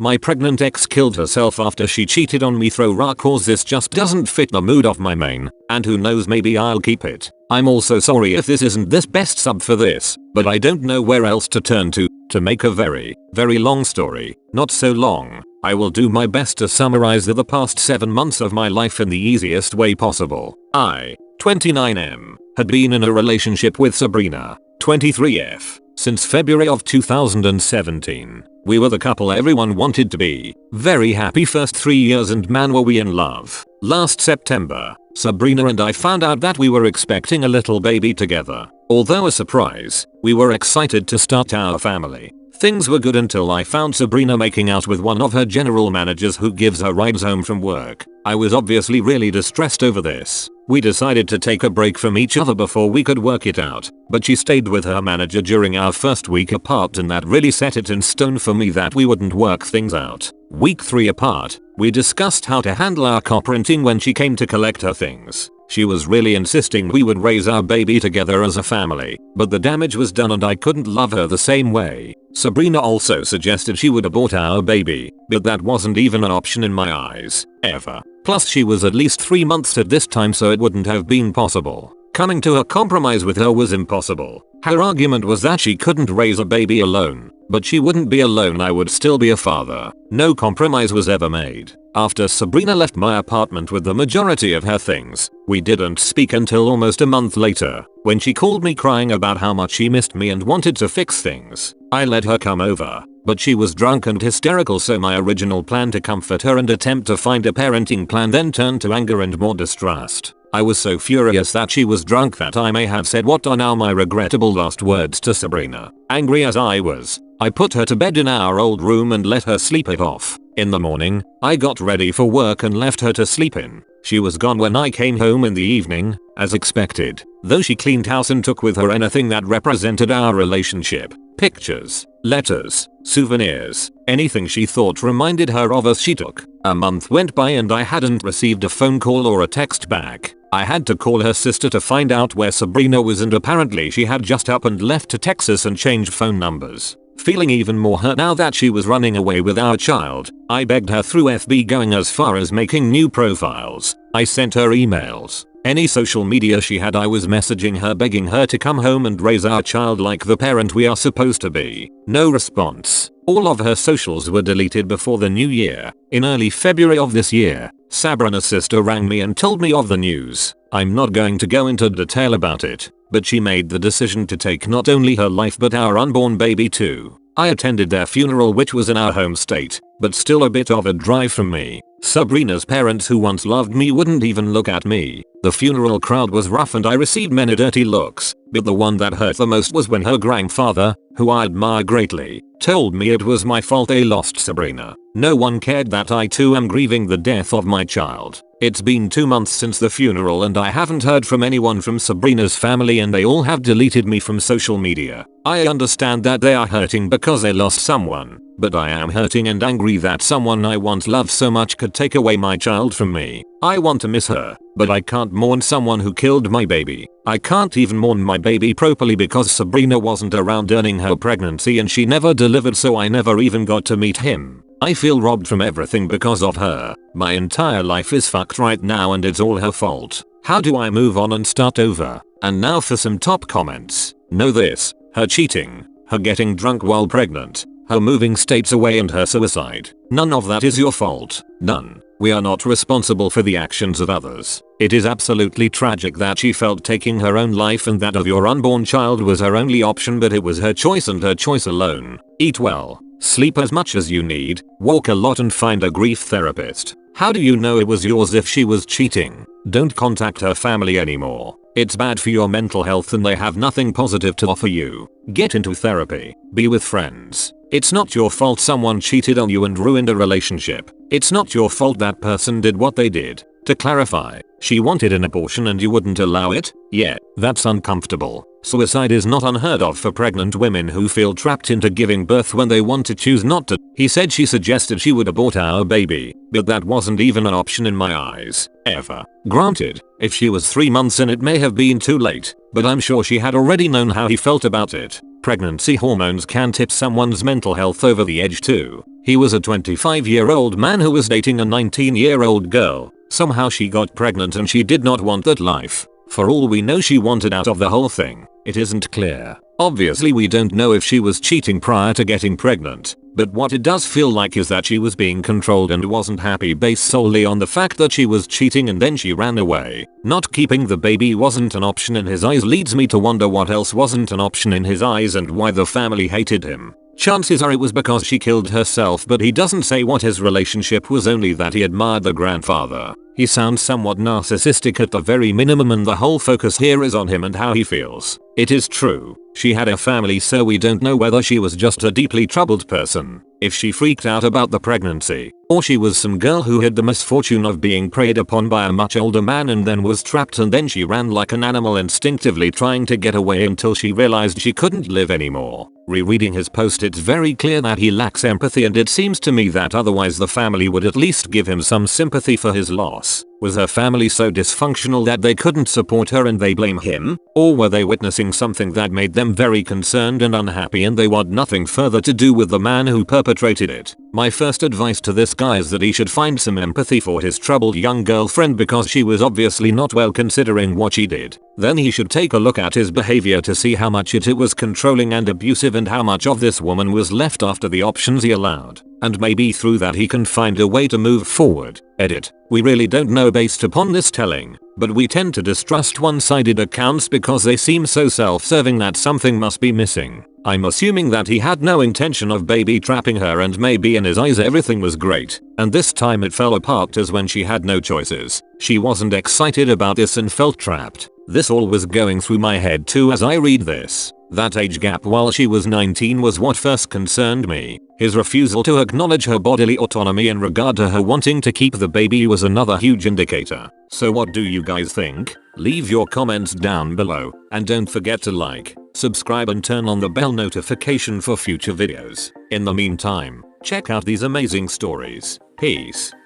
My pregnant ex killed herself after she cheated on me. ThrowRA cause this just doesn't fit the mood of my main, and who knows, maybe I'll keep it. I'm also sorry if this isn't this best sub for this, but I don't know where else to turn to make a very long story not so long. I will do my best to summarize the past 7 months of my life in the easiest way possible. I, 29M, had been in a relationship with Sabrina, 23F, since February of 2017. We were the couple everyone wanted to be. Very happy first 3 years, and man were we in love. Last September, Sabrina and I found out that we were expecting a little baby together. Although a surprise, we were excited to start our family. Things were good until I found Sabrina making out with one of her general managers who gives her rides home from work. I was obviously really distressed over this. We decided to take a break from each other before we could work it out, but she stayed with her manager during our first week apart, and that really set it in stone for me that we wouldn't work things out. Week 3 apart, we discussed how to handle our co-parenting when she came to collect her things. She was really insisting we would raise our baby together as a family, but the damage was done and I couldn't love her the same way. Sabrina also suggested she would abort our baby, but that wasn't even an option in my eyes, ever. Plus she was at least 3 months at this time, so it wouldn't have been possible. Coming to a compromise with her was impossible. Her argument was that she couldn't raise a baby alone, but she wouldn't be alone, I would still be a father. No compromise was ever made. After Sabrina left my apartment with the majority of her things, we didn't speak until almost a month later, when she called me crying about how much she missed me and wanted to fix things. I let her come over, but she was drunk and hysterical, so my original plan to comfort her and attempt to find a parenting plan then turned to anger and more distrust. I was so furious that she was drunk that I may have said what are now my regrettable last words to Sabrina. Angry as I was, I put her to bed in our old room and let her sleep it off. In the morning, I got ready for work and left her to sleep in. She was gone when I came home in the evening, as expected, though she cleaned house and took with her anything that represented our relationship. Pictures, letters, souvenirs, anything she thought reminded her of us she took. A month went by and I hadn't received a phone call or a text back. I had to call her sister to find out where Sabrina was, and apparently she had just up and left to Texas and changed phone numbers. Feeling even more hurt now that she was running away with our child, I begged her through FB, going as far as making new profiles. I sent her emails. Any social media she had, I was messaging her begging her to come home and raise our child like the parent we are supposed to be. No response. All of her socials were deleted before the new year. In early February of this year, Sabrina's sister rang me and told me of the news. I'm not going to go into detail about it, but she made the decision to take not only her life but our unborn baby too. I attended their funeral, which was in our home state, but still a bit of a drive from me. Sabrina's parents, who once loved me, wouldn't even look at me. The funeral crowd was rough and I received many dirty looks, but the one that hurt the most was when her grandfather, who I admire greatly, told me it was my fault they lost Sabrina. No one cared that I too am grieving the death of my child. It's been 2 months since the funeral and I haven't heard from anyone from Sabrina's family, and they all have deleted me from social media. I understand that they are hurting because they lost someone, but I am hurting and angry that someone I once loved so much could take away my child from me. I want to miss her, but I can't mourn someone who killed my baby. I can't even mourn my baby properly because Sabrina wasn't around during her pregnancy and she never delivered, so I never even got to meet him. I feel robbed from everything because of her. My entire life is fucked right now and it's all her fault. How do I move on and start over? And now for some top comments. Know this: her cheating, her getting drunk while pregnant, her moving states away, and her suicide. None of that is your fault. None. We are not responsible for the actions of others. It is absolutely tragic that she felt taking her own life and that of your unborn child was her only option, but it was her choice and her choice alone. Eat well, sleep as much as you need, walk a lot, and find a grief therapist. How do you know it was yours if she was cheating? Don't contact her family anymore. It's bad for your mental health and they have nothing positive to offer you. Get into therapy. Be with friends. It's not your fault someone cheated on you and ruined a relationship. It's not your fault that person did what they did. To clarify, she wanted an abortion and you wouldn't allow it? Yeah, that's uncomfortable. Suicide is not unheard of for pregnant women who feel trapped into giving birth when they want to choose not to. He said she suggested she would abort our baby, but that wasn't even an option in my eyes, ever. Granted, if she was 3 months in it may have been too late, but I'm sure she had already known how he felt about it. Pregnancy hormones can tip someone's mental health over the edge too. He was a 25-year-old man who was dating a 19-year-old girl. Somehow she got pregnant and she did not want that life. For all we know, she wanted out of the whole thing. It isn't clear. Obviously we don't know if she was cheating prior to getting pregnant, but what it does feel like is that she was being controlled and wasn't happy based solely on the fact that she was cheating and then she ran away. Not keeping the baby wasn't an option in his eyes leads me to wonder what else wasn't an option in his eyes and why the family hated him. Chances are it was because she killed herself, but he doesn't say what his relationship was, only that he admired the grandfather. He sounds somewhat narcissistic at the very minimum, and the whole focus here is on him and how he feels. It is true, she had a family, so we don't know whether she was just a deeply troubled person, if she freaked out about the pregnancy, or she was some girl who had the misfortune of being preyed upon by a much older man and then was trapped, and then she ran like an animal instinctively trying to get away until she realized she couldn't live anymore. Rereading his post, it's very clear that he lacks empathy, and it seems to me that otherwise the family would at least give him some sympathy for his loss. Was her family so dysfunctional that they couldn't support her and they blame him? Or were they witnessing something that made them very concerned and unhappy and they want nothing further to do with the man who perpetrated it? My first advice to this guy is that he should find some empathy for his troubled young girlfriend, because she was obviously not well considering what she did. Then he should take a look at his behavior to see how much it was controlling and abusive and how much of this woman was left after the options he allowed. And maybe through that he can find a way to move forward. Edit. We really don't know based upon this telling, but we tend to distrust one-sided accounts because they seem so self-serving that something must be missing. I'm assuming that he had no intention of baby trapping her, and maybe in his eyes everything was great, and this time it fell apart as when she had no choices. She wasn't excited about this and felt trapped. This all was going through my head too as I read this. That age gap while she was 19 was what first concerned me. His refusal to acknowledge her bodily autonomy in regard to her wanting to keep the baby was another huge indicator. So what do you guys think? Leave your comments down below, and don't forget to like, subscribe and turn on the bell notification for future videos. In the meantime, check out these amazing stories. Peace.